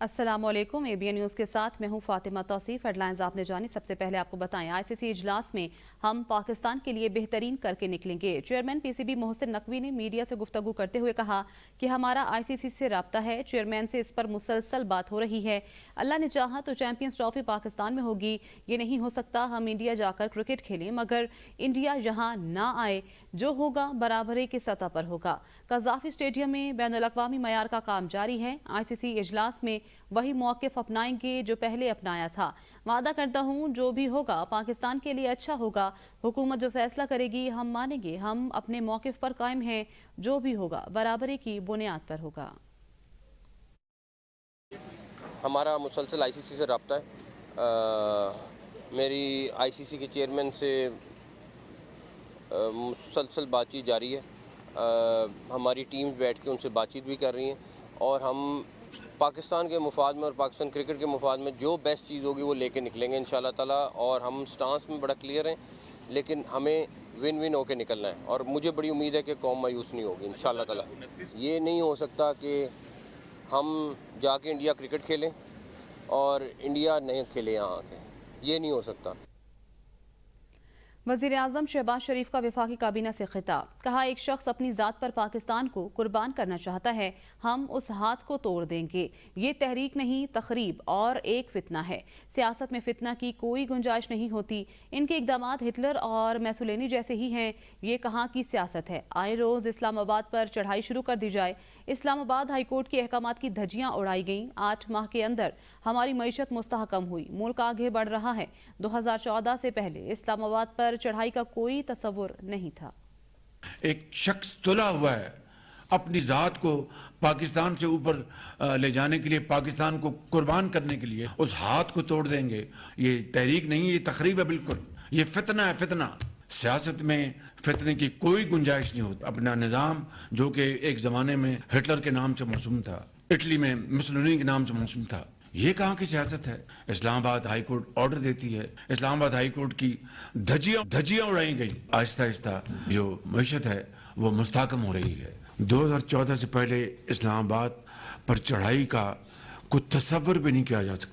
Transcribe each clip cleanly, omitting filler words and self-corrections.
السلام علیکم ABN news کے ساتھ میں ہوں فاطمہ توصیف۔ ہیڈلائنز آپ نے جانی۔ سب سے پہلے آپ کو بتائیں ICC اجلاس میں ہم پاکستان کے لیے بہترین کر کے نکلیں گے۔ چیئرمین PCB محسن نقوی نے میڈیا سے گفتگو کرتے ہوئے کہا کہ ہمارا ICC سے رابطہ ہے، چیئرمین سے اس پر مسلسل بات ہو رہی ہے۔ اللہ نے چاہا تو چیمپئنز ٹرافی پاکستان میں ہوگی۔ یہ نہیں ہو سکتا ہم انڈیا جا کر کرکٹ کھیلیں مگر انڈیا یہاں نہ آئے، جو ہوگا برابری کی سطح پر ہوگا۔ قذافی اسٹیڈیم میں بین الاقوامی معیار کا کام جاری ہے۔ ICC اجلاس میں وہی موقف اپنائیں گے جو پہلے اپنایا تھا۔ وعدہ کرتا ہوں جو بھی ہوگا پاکستان کے لیے اچھا ہوگا۔ حکومت جو فیصلہ کرے گی ہم مانیں گے۔ ہم اپنے موقف پر قائم ہیں، جو بھی ہوگا برابری کی بنیاد پر ہوگا۔ ہمارا مسلسل ICC سے رابطہ ہے۔ میری ICC کے چیئرمین سے مسلسل بات چیت جاری ہے۔ ہماری ٹیمز بیٹھ کے ان سے بات چیت بھی کر رہی ہیں اور ہم پاکستان کے مفاد میں اور پاکستان کرکٹ کے مفاد میں جو بیسٹ چیز ہوگی وہ لے کے نکلیں گے انشاءاللہ تعالیٰ۔ اور ہم سٹانس میں بڑا کلیئر ہیں، لیکن ہمیں ون ون ہو کے نکلنا ہے اور مجھے بڑی امید ہے کہ قوم مایوس نہیں ہوگی انشاءاللہ تعالیٰ۔ یہ نہیں ہو سکتا کہ ہم جا کے انڈیا کرکٹ کھیلیں اور انڈیا نہیں کھیلے یہاں کے، یہ نہیں ہو سکتا۔ وزیراعظم شہباز شریف کا وفاقی کابینہ سے خطاب۔ کہا ایک شخص اپنی ذات پر پاکستان کو قربان کرنا چاہتا ہے، ہم اس ہاتھ کو توڑ دیں گے۔ یہ تحریک نہیں، تخریب اور ایک فتنہ ہے۔ سیاست میں فتنہ کی کوئی گنجائش نہیں ہوتی۔ ان کے اقدامات ہٹلر اور میسولینی جیسے ہی ہیں۔ یہ کہاں کی سیاست ہے؟ آئے روز اسلام آباد پر چڑھائی شروع کر دی جائے۔ اسلام آباد ہائی کورٹ کے احکامات کی دھجیاں اڑائی گئیں۔ 8 ماہ کے اندر ہماری معیشت مستحکم ہوئی، ملک آگے بڑھ رہا ہے۔ 2014 سے پہلے اسلام آباد پر چڑھائی کا کوئی تصور نہیں تھا۔ ایک شخص تلا ہوا ہے اپنی ذات کو پاکستان سے اوپر لے جانے کے لیے، پاکستان کو قربان کرنے کے لیے اس ہاتھ کو توڑ دیں گے۔ یہ تحریک نہیں، یہ تخریب ہے بالکل۔ یہ فتنہ ہے، فتنہ۔ سیاست میں فتنے کی کوئی گنجائش نہیں ہوتی۔ اپنا نظام جو کہ ایک زمانے میں ہٹلر کے نام سے موسوم تھا، اٹلی میں مسولینی کے نام سے موسوم تھا، یہ کہاں کی سیاست ہے؟ اسلام آباد ہائی کورٹ آرڈر دیتی ہے، اسلام آباد ہائی کورٹ کی دھجیاں اڑائی گئی۔ آہستہ آہستہ جو معیشت ہے وہ مستحکم ہو رہی ہے۔ 2014 سے پہلے اسلام آباد پر چڑھائی کا کوئی تصور بھی نہیں کیا جا سکتا۔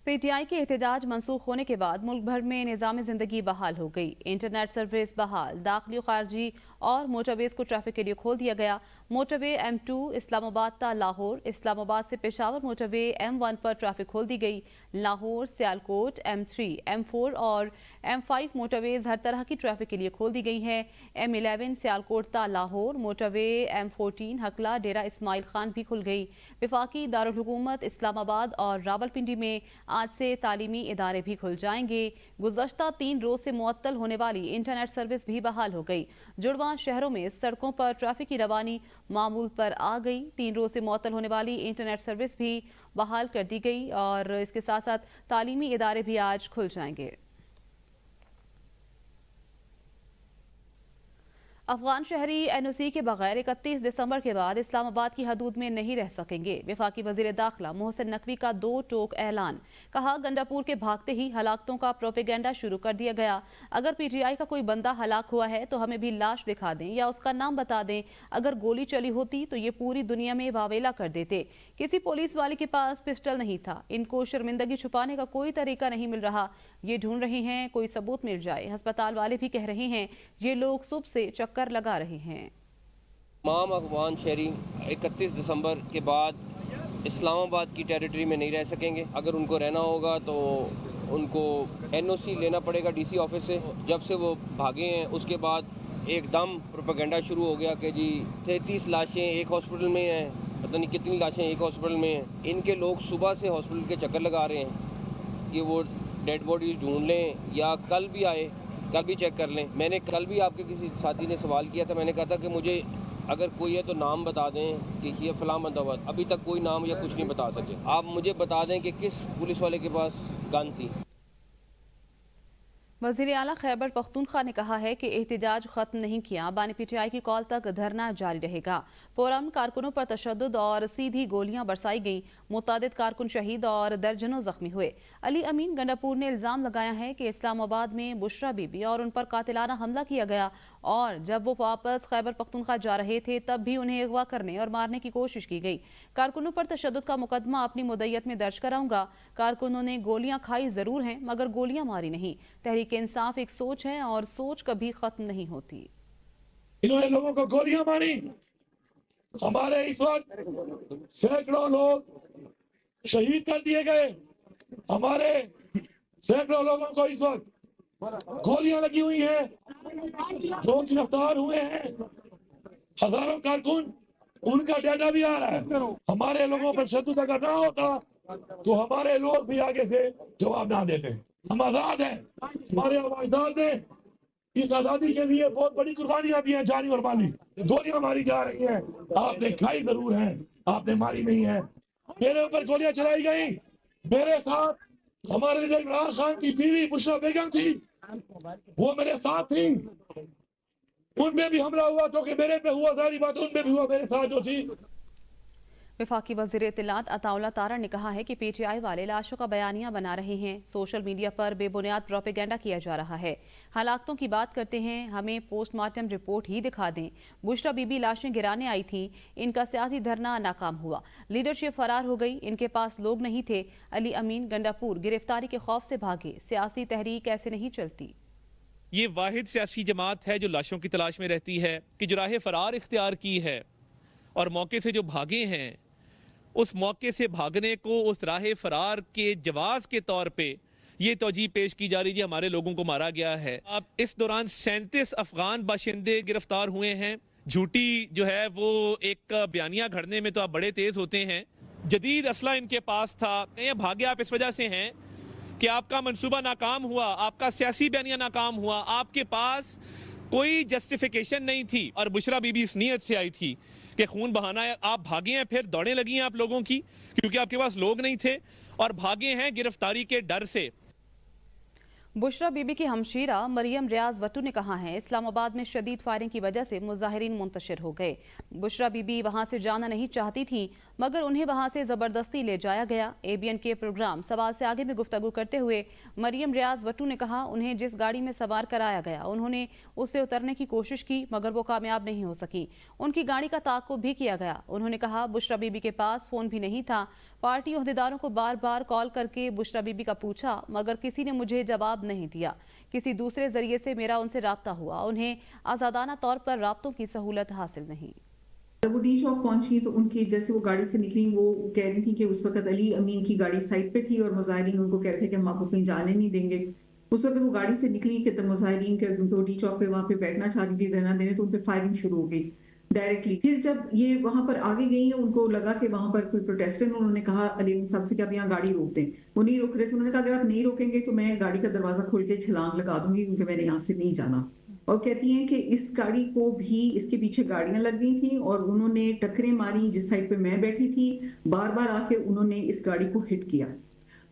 PTI کے احتجاج منسوخ ہونے کے بعد ملک بھر میں نظام زندگی بحال ہو گئی۔ انٹرنیٹ سروس بحال، داخلی و خارجی اور موٹر ویز کو ٹریفک کے لیے کھول دیا گیا۔ موٹر وے M2 اسلام آباد تا لاہور، اسلام آباد سے پشاور موٹر وے M1 پر ٹریفک کھول دی گئی۔ لاہور، سیالکوٹ، M3، M4 اور M5 موٹر ویز ہر طرح کی ٹریفک کے لیے کھول دی گئی ہے۔ M11 سیالکوٹ تا لاہور، موٹر وے M14 ہکلا ڈیرہ اسماعیل خان بھی کھل گئی۔ وفاقی دارالحکومت اسلام آباد اور راولپنڈی میں آج سے تعلیمی ادارے بھی کھل جائیں گے۔ گزشتہ 3 روز سے معطل ہونے والی انٹرنیٹ سروس بھی بحال ہو گئی۔ جڑواں شہروں میں سڑکوں پر ٹریفک کی روانی معمول پر آ گئی۔ 3 روز سے معطل ہونے والی انٹرنیٹ سروس بھی بحال کر دی گئی اور اس کے ساتھ ساتھ تعلیمی ادارے بھی آج کھل جائیں گے۔ افغان شہری NOC کے بغیر 31 دسمبر کے بعد اسلام آباد کی حدود میں نہیں رہ سکیں گے۔ وفاقی وزیر داخلہ محسن نقوی کا 2 ٹوک اعلان۔ کہا گنڈاپور کے بھاگتے ہی ہلاکتوں کا پروپیگنڈا شروع کر دیا گیا۔ اگر PTI کا کوئی بندہ ہلاک ہوا ہے تو ہمیں بھی لاش دکھا دیں یا اس کا نام بتا دیں۔ اگر گولی چلی ہوتی تو یہ پوری دنیا میں واویلا کر دیتے۔ کسی پولیس والے کے پاس پسٹل نہیں تھا۔ ان کو شرمندگی چھپانے کا کوئی طریقہ نہیں مل رہا۔ یہ ڈھونڈ رہے ہیں کوئی ثبوت مل جائے۔ ہسپتال والے بھی کہہ رہے ہیں یہ لوگ صبح سے چکر لگا رہے ہیں۔ تمام افغان شہری 31 دسمبر کے بعد اسلام آباد کی ٹیریٹری میں نہیں رہ سکیں گے۔ اگر ان کو رہنا ہوگا تو ان کو NOC لینا پڑے گا DC آفس سے۔ جب سے وہ بھاگے ہیں اس کے بعد ایک دم پروپیگنڈا شروع ہو گیا کہ جی 33 لاشیں ایک ہاسپٹل میں ہیں، پتہ نہیں کتنی لاشیں ایک ہاسپٹل میں ہیں۔ ان کے لوگ صبح سے ہاسپٹل کے چکر لگا رہے ہیں کہ وہ ڈیڈ باڈیز ڈھونڈ لیں یا کل بھی آئے، کل بھی چیک کر لیں۔ میں نے کل بھی آپ کے کسی ساتھی نے سوال کیا تھا، میں نے کہا تھا کہ مجھے اگر کوئی ہے تو نام بتا دیں کہ یہ فلاں بندہ ہوا۔ ابھی تک کوئی نام یا کچھ نہیں بتا سکے۔ آپ مجھے بتا دیں کہ کس پولیس والے کے پاس گن تھی۔ وزیر اعلیٰ خیبر پختونخوا نے کہا ہے کہ احتجاج ختم نہیں کیا، بانی PTI کی کال تک دھرنا جاری رہے گا۔ پورم کارکنوں پر تشدد اور سیدھی گولیاں برسائی گئیں، متعدد کارکن شہید اور درجنوں زخمی ہوئے۔ علی امین گنڈاپور نے الزام لگایا ہے کہ اسلام آباد میں بشرا بی بی اور ان پر قاتلانہ حملہ کیا گیا اور جب وہ واپس خیبر پختونخوا جا رہے تھے تب بھی انہیں اغوا کرنے اور مارنے کی کوشش کی گئی۔ کارکنوں پر تشدد کا مقدمہ اپنی مدعیت میں درج کراؤں گا۔ کارکنوں نے گولیاں کھائی ضرور ہیں مگر گولیاں ماری نہیں۔ تحریک انصاف ایک سوچ ہے اور سوچ کبھی ختم نہیں ہوتی۔ انہوں نے لوگوں کو گولیاں ماری، ہمارے اس وقت سینکڑوں لوگ شہید کر دیے گئے، ہمارے سینکڑوں لوگوں کو اس وقت گولیاں لگی ہوئی ہیں، جو گرفتار ہوئے ہیں ہزاروں کارکن، ان کا ڈیٹا بھی آ رہا ہے۔ ہمارے لوگوں پر تشدد اگر نہ ہوتا تو ہمارے لوگ بھی آگے سے جواب نہ دیتے۔ ہم آزاد ہیں، ہمارے اجداد نے اس آزادی کے لیے بہت بڑی قربانیاں دی ہیں، جانی اور مالی۔ گولیاں ماری جا رہی ہیں، آپ نے کھائی ضرور ہیں، آپ نے ماری نہیں ہے۔ میرے اوپر گولیاں چلائی گئی، میرے ساتھ ہمارے لیڈر عمران خان کی بیوی بشرا بیگم تھی، وہ میرے ساتھ تھی، ان میں بھی حملہ ہوا کیونکہ میرے پہ ہوا، ظاہری بات ان میں بھی ہوا، میرے ساتھ جو تھی۔ وفاقی وزیر اطلاعات عطا اللہ تارڑ نے کہا ہے کہ پی ٹی آئی والے لاشوں کا بیانیہ بنا رہے ہیں، سوشل میڈیا پر بے بنیاد پروپیگنڈا کیا جا رہا ہے۔ ہلاکتوں کی بات کرتے ہیں، ہمیں پوسٹ مارٹم رپورٹ ہی دکھا دیں۔ بشرا بی بی لاشیں گرانے آئی تھیں، ان کا سیاسی دھرنا ناکام ہوا، لیڈرشپ فرار ہو گئی، ان کے پاس لوگ نہیں تھے۔ علی امین گنڈاپور گرفتاری کے خوف سے بھاگے، سیاسی تحریک ایسے نہیں چلتی۔ یہ واحد سیاسی جماعت ہے جو لاشوں کی تلاش میں رہتی ہے کہ جو راہ فرار اختیار کی ہے اور موقع سے جو بھاگے ہیں، اس موقع سے بھاگنے کو اس راہ فرار کے جواز کے طور پہ یہ توجیہ پیش کی جا رہی ہے، ہمارے لوگوں کو مارا گیا ہے۔ اب اس دوران 37 افغان باشندے گرفتار ہوئے ہیں۔ جھوٹی جو ہے وہ ایک بیانیہ گھڑنے میں تو آپ بڑے تیز ہوتے ہیں۔ جدید اسلحہ ان کے پاس تھا، یہ بھاگے آپ اس وجہ سے ہیں کہ آپ کا منصوبہ ناکام ہوا، آپ کا سیاسی بیانیہ ناکام ہوا، آپ کے پاس کوئی جسٹیفیکیشن نہیں تھی۔ اور بشرا بی بی اس نیت سے آئی تھی کہ خون بہانا ہے، آپ بھاگے ہیں، پھر دوڑیں لگی ہیں آپ لوگوں کی کیونکہ آپ کے پاس لوگ نہیں تھے، اور بھاگے ہیں گرفتاری کے ڈر سے۔ بشرا بی بی کی ہمشیرہ مریم ریاض وٹو نے کہا ہے اسلام آباد میں شدید فائرنگ کی وجہ سے مظاہرین منتشر ہو گئے۔ بشرا بی بی وہاں سے جانا نہیں چاہتی تھی مگر انہیں وہاں سے زبردستی لے جایا گیا۔ اے بی این کے پروگرام سوال سے آگے میں گفتگو کرتے ہوئے مریم ریاض وٹو نے کہا انہیں جس گاڑی میں سوار کرایا گیا انہوں نے اس سے اترنے کی کوشش کی مگر وہ کامیاب نہیں ہو سکی۔ ان کی گاڑی کا تعاقب بھی کیا گیا۔ انہوں نے کہا بشرا بی بی کے پاس فون بھی نہیں تھا۔ پارٹی عہدیداروں کو بار بار کال کر کے بشرا بی بی کا پوچھا مگر کسی نے مجھے جواب نہیں دیا۔ کسی دوسرے ذریعے سے میرا ان سے رابطہ ہوا، انہیں آزادانہ طور پر رابطوں کی سہولت حاصل نہیں۔ جب وہ ڈی چوک پہنچی تو ان کی جیسے وہ گاڑی سے نکلی، وہ کہہ رہی تھی کہ اس وقت علی امین کی گاڑی سائٹ پہ تھی اور مظاہرین ان کو کہہ رہے تھے کہ ہم آپ کو کہیں جانے نہیں دیں گے۔ اس وقت وہ گاڑی سے نکلی کہ مظاہرین کے ڈی چوک پہ وہاں پہ بیٹھنا چاہتی تھی، دھرنا دینے، تو ان پہ فائرنگ شروع ہو گئی ڈائریکٹلی۔ پھر جب یہ وہاں پر آگے گئی ہیں ان کو لگا کہ وہاں پر کوئی پروٹیسٹر، انہوں نے کہا علی امین صاحب سے کہ آپ یہاں گاڑی روک دیں۔ وہ نہیں روک رہے تھے، انہوں نے کہا اگر آپ نہیں روکیں گے تو میں گاڑی کا دروازہ کھول کے چھلانگ لگا دوں گی کیونکہ میں نے یہاں سے نہیں جانا۔ اور کہتی ہیں کہ اس گاڑی کو بھی اس کے پیچھے گاڑیاں لگ گئی تھیں اور انہوں نے ٹکریں ماری جس سائڈ پہ میں بیٹھی تھی، بار بار آ کے انہوں نے اس گاڑی کو ہٹ کیا۔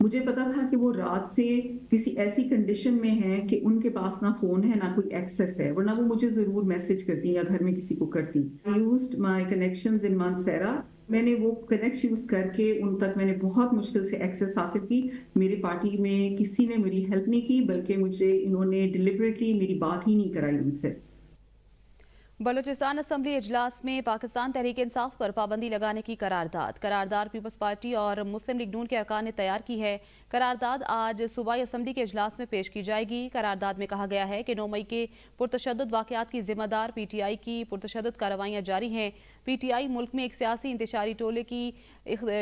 مجھے پتا تھا کہ وہ رات سے کسی ایسی کنڈیشن میں ہے کہ ان کے پاس نہ فون ہے نہ کوئی ایکسیس ہے، ورنہ وہ مجھے ضرور میسج کرتی یا گھر میں کسی کو کرتی۔ I used my connections in Mansehra۔ میں نے وہ کنیکٹ یوز کر کے ان تک میں نے بہت مشکل سے ایکسیس حاصل کی۔ میری پارٹی میں کسی نے میری ہیلپ نہیں کی بلکہ مجھے انہوں نے ڈیلیبریٹلی میری بات ہی نہیں کرائی ان سے۔ بلوچستان اسمبلی اجلاس میں پاکستان تحریک انصاف پر پابندی لگانے کی قرارداد پیپلز پارٹی اور مسلم لیگ نون کے ارکان نے تیار کی ہے۔ قرارداد آج صوبائی اسمبلی کے اجلاس میں پیش کی جائے گی۔ قرارداد میں کہا گیا ہے کہ 9 مئی کے پرتشدد واقعات کی ذمہ دار پی ٹی آئی کی پرتشدد کارروائیاں جاری ہیں۔ پی ٹی آئی ملک میں ایک سیاسی انتشاری ٹولے کی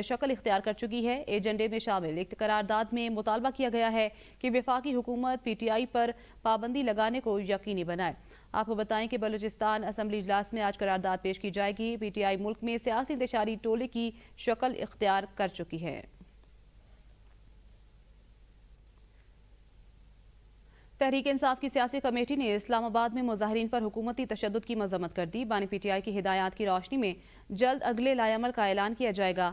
شکل اختیار کر چکی ہے۔ ایجنڈے میں شامل ایک قرارداد میں مطالبہ کیا گیا ہے کہ وفاقی حکومت پی ٹی آئی پر پابندی لگانے کو یقینی بنائے۔ آپ کو بتائیں کہ بلوچستان اسمبلی اجلاس میں آج قرارداد پیش کی جائے گی۔ پی ٹی آئی ملک میں سیاسی انتشاری ٹولے کی شکل اختیار کر چکی ہے۔ تحریک انصاف کی سیاسی کمیٹی نے اسلام آباد میں مظاہرین پر حکومتی تشدد کی مذمت کر دی۔ بانی پی ٹی آئی کی ہدایات کی روشنی میں جلد اگلے لائے عمل کا اعلان کیا جائے گا۔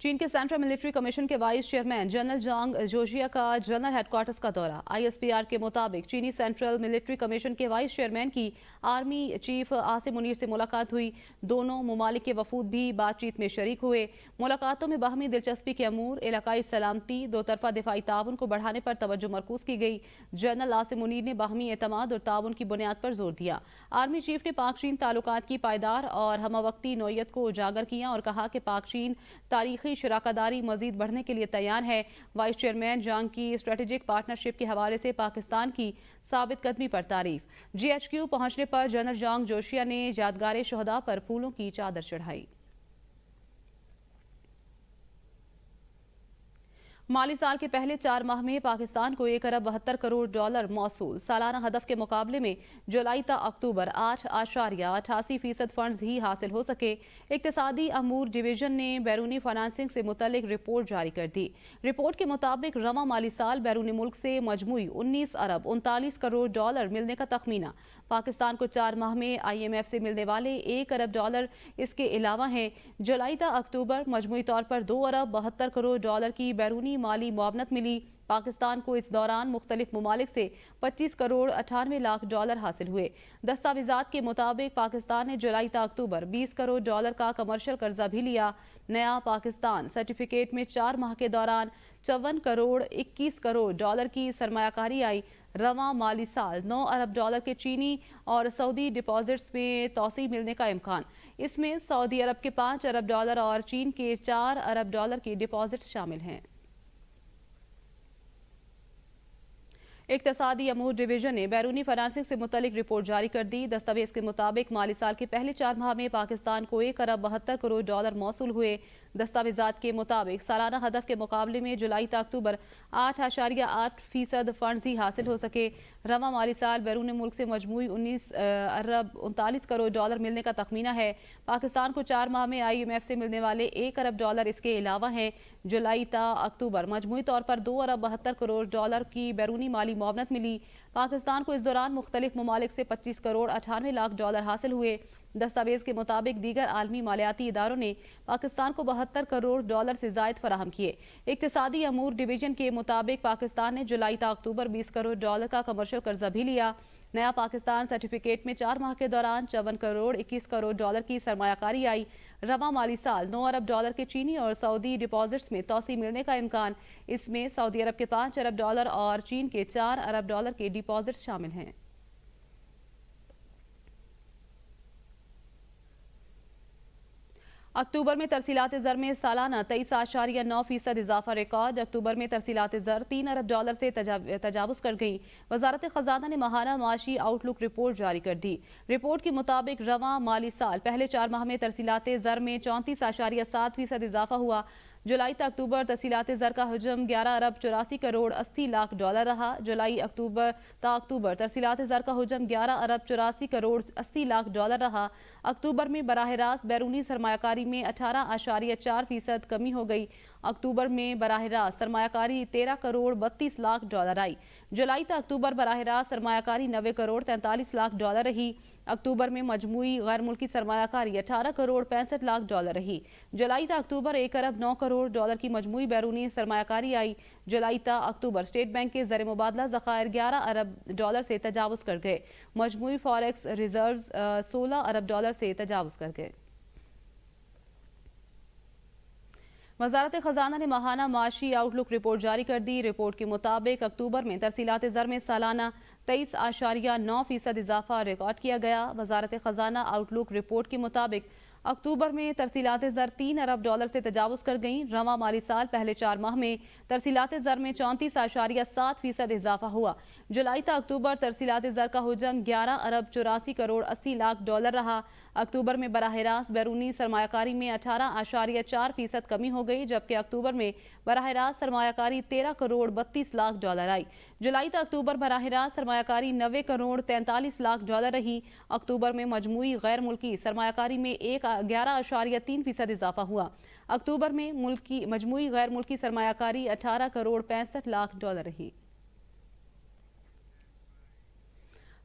چین کے سینٹرل ملٹری کمیشن کے وائس چیئرمین جنرل جانگ جوشیا کا جنرل ہیڈ کوارٹرز کا دورہ۔ ISPR کے مطابق چینی سینٹرل ملٹری کمیشن کے وائس چیئرمین کی آرمی چیف عاصم منیر سے ملاقات ہوئی۔ دونوں ممالک کے وفود بھی بات چیت میں شریک ہوئے۔ ملاقاتوں میں باہمی دلچسپی کے امور، علاقائی سلامتی، دو طرفہ دفاعی تعاون کو بڑھانے پر توجہ مرکوز کی گئی۔ جنرل عاصم منیر نے باہمی اعتماد اور تعاون کی بنیاد پر زور دیا۔ آرمی چیف نے پاک چین تعلقات کی پائیدار اور ہمہ وقتی نوعیت کو اجاگر کیا اور کہا کہ پاک چین تاریخی شراکت داری مزید بڑھنے کے لیے تیار ہے۔ وائس چیئرمین جانگ کی اسٹریٹجک پارٹنرشپ کے حوالے سے پاکستان کی ثابت قدمی پر تعریف۔ GHQ پہنچنے پر جنرل جانگ جوشیا نے یادگار شہداء پر پھولوں کی چادر چڑھائی۔ مالی سال کے پہلے 4 ماہ میں پاکستان کو 1 ارب 72 کروڑ ڈالر موصول۔ سالانہ ہدف کے مقابلے میں جولائی تا اکتوبر 8.88% فنڈز ہی حاصل ہو سکے۔ اقتصادی امور ڈویژن نے بیرونی فنانسنگ سے متعلق رپورٹ جاری کر دی۔ رپورٹ کے مطابق رواں مالی سال بیرون ملک سے مجموعی 19 ارب 39 کروڑ ڈالر ملنے کا تخمینہ۔ پاکستان کو 4 ماہ میں IMF سے ملنے والے 1 ارب ڈالر اس کے علاوہ ہیں۔ جولائی تا اکتوبر مجموعی طور پر 2 ارب 72 کروڑ ڈالر کی بیرونی مالی معاونت ملی۔ پاکستان کو اس دوران مختلف ممالک سے 25 کروڑ 98 لاکھ ڈالر حاصل ہوئے۔ دستاویزات کے مطابق پاکستان نے جولائی تا اکتوبر 20 کروڑ ڈالر کا کمرشل قرضہ بھی لیا۔ نیا پاکستان سرٹیفکیٹ میں 4 ماہ کے دوران 54 کروڑ 21 کروڑ ڈالر کی سرمایہ کاری آئی۔ رواں مالی سال 9 ارب ڈالر کے چینی اور سعودی ڈپازٹس میں توسیع ملنے کا امکان۔ اس میں سعودی عرب کے 5 ارب ڈالر اور چین کے 4 ارب ڈالر کے ڈپازٹس شامل ہیں۔ اقتصادی امور ڈویژن نے بیرونی فنانسنگ سے متعلق رپورٹ جاری کر دی۔ دستاویز کے مطابق مالی سال کے پہلے 4 ماہ میں پاکستان کو 1 ارب 72 کروڑ ڈالر موصول ہوئے۔ دستاویزات کے مطابق سالانہ ہدف کے مقابلے میں جولائی تا اکتوبر 8.8% فنڈز ہی حاصل ہو سکے۔ رواں مالی سال بیرون ملک سے مجموعی 19 ارب 39 کروڑ ڈالر ملنے کا تخمینہ ہے۔ پاکستان کو 4 ماہ میں IMF سے ملنے والے 1 ارب ڈالر اس کے علاوہ ہیں۔ جولائی تا اکتوبر مجموعی طور پر 2 ارب 72 کروڑ ڈالر کی بیرونی مالی معاونت ملی۔ پاکستان کو اس دوران مختلف ممالک سے 25 کروڑ 98 لاکھ ڈالر حاصل ہوئے۔ دستاویز کے مطابق دیگر عالمی مالیاتی اداروں نے پاکستان کو 72 کروڑ ڈالر سے زائد فراہم کیے۔ اقتصادی امور ڈویژن کے مطابق پاکستان نے جولائی تا اکتوبر 20 کروڑ ڈالر کا کمرشل قرضہ بھی لیا۔ نیا پاکستان سرٹیفکیٹ میں 4 ماہ کے دوران 54 کروڑ 21 کروڑ ڈالر کی سرمایہ کاری آئی۔ رواں مالی سال 9 ارب ڈالر کے چینی اور سعودی ڈپازٹس میں توسیع ملنے کا امکان۔ اس میں سعودی عرب کے 5 ارب ڈالر اور چین کے 4 ارب ڈالر کے ڈپازٹس شامل ہیں۔ اکتوبر میں ترسیلات زر میں سالانہ 23.9% اضافہ ریکارڈ۔ اکتوبر میں ترسیلات زر 3 ارب ڈالر سے تجاوز کر گئیں۔ وزارت خزانہ نے ماہانہ معاشی آؤٹ لک رپورٹ جاری کر دی۔ رپورٹ کے مطابق رواں مالی سال پہلے 4 ماہ میں ترسیلات زر میں 34.7% اضافہ ہوا۔ جولائی تا اکتوبر ترسیلات زر کا حجم 11 ارب 84 کروڑ 80 لاکھ ڈالر رہا۔ جولائی تا اکتوبر ترسیلات زر کا حجم 11 ارب 84 کروڑ 80 لاکھ ڈالر رہا۔ اکتوبر میں براہ راست بیرونی سرمایہ کاری میں 18.4% کمی ہو گئی۔ اکتوبر میں براہ راست سرمایہ کاری 13 کروڑ 32 لاکھ ڈالر آئی۔ جولائی تا اکتوبر براہ راست سرمایہ کاری 90 کروڑ 43 لاکھ ڈالر رہی۔ اکتوبر میں مجموعی غیر ملکی سرمایہ کاری 18 کروڑ 65 لاکھ ڈالر رہی۔ جولائی تا اکتوبر 1 ارب 9 کروڑ ڈالر کی مجموعی بیرونی سرمایہ کاری آئی۔ جولائی تا اکتوبر اسٹیٹ بینک کے زر مبادلہ ذخائر 11 ارب ڈالر سے تجاوز کر گئے۔ مجموعی فاریکس ریزروز 16 ارب ڈالر سے تجاوز کر گئے۔ وزارت خزانہ نے ماہانہ معاشی آؤٹ لک رپورٹ جاری کر دی۔ رپورٹ کے مطابق اکتوبر میں ترسیلات زر میں سالانہ 23.9% اضافہ ریکارڈ کیا گیا۔ وزارت خزانہ آؤٹ لک رپورٹ کے مطابق اکتوبر میں ترسیلات زر 3 ارب ڈالر سے تجاوز کر گئیں۔ رواں مالی سال پہلے 4 ماہ میں ترسیلات زر میں 34.7% اضافہ ہوا۔ جولائی تا اکتوبر ترسیلات زر کا حجم 11 ارب 84 کروڑ 80 لاکھ ڈالر رہا۔ اکتوبر میں براہ راست بیرونی سرمایہ کاری میں 18.4% کمی ہو گئی، جبکہ اکتوبر میں براہ راست سرمایہ کاری 13 کروڑ 32 لاکھ ڈالر آئی۔ جولائی تا اکتوبر براہ راست سرمایہ کاری 90 کروڑ 43 لاکھ ڈالر رہی۔ اکتوبر میں مجموعی غیر ملکی سرمایہ کاری میں 11.3% اضافہ ہوا۔ اکتوبر میں مجموعی غیر ملکی سرمایہ کاری 18 کروڑ 65 لاکھ ڈالر رہی۔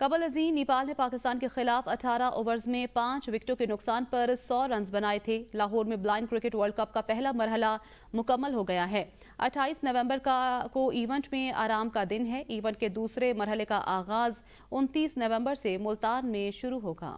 قبل ازیں نیپال نے پاکستان کے خلاف 18 اوورز میں 5 وکٹوں کے نقصان پر 100 رنز بنائے تھے۔ لاہور میں بلائنڈ کرکٹ ورلڈ کپ کا پہلا مرحلہ مکمل ہو گیا ہے۔ 28 نومبر کو ایونٹ میں آرام کا دن ہے۔ ایونٹ کے دوسرے مرحلے کا آغاز 29 نومبر سے ملتان میں شروع ہوگا۔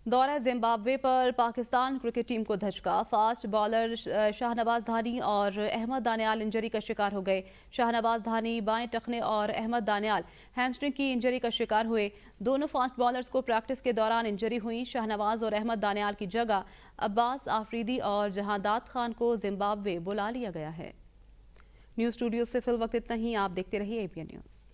دورہ زمبابوے پر پاکستان کرکٹ ٹیم کو دھچکا۔ فاسٹ بالر شاہنواز دھانی اور احمد دانیال انجری کا شکار ہو گئے۔ شاہنواز دھانی بائیں ٹخنے اور احمد دانیال ہیمسٹرنگ کی انجری کا شکار ہوئے۔ دونوں فاسٹ بالرز کو پریکٹس کے دوران انجری ہوئی۔ شاہنواز اور احمد دانیال کی جگہ عباس آفریدی اور جہانداد خان کو زمبابوے بلا لیا گیا ہے۔ نیوز اسٹوڈیو سے فی الوقت اتنا ہی۔ آپ دیکھتے رہیے ABN نیوز۔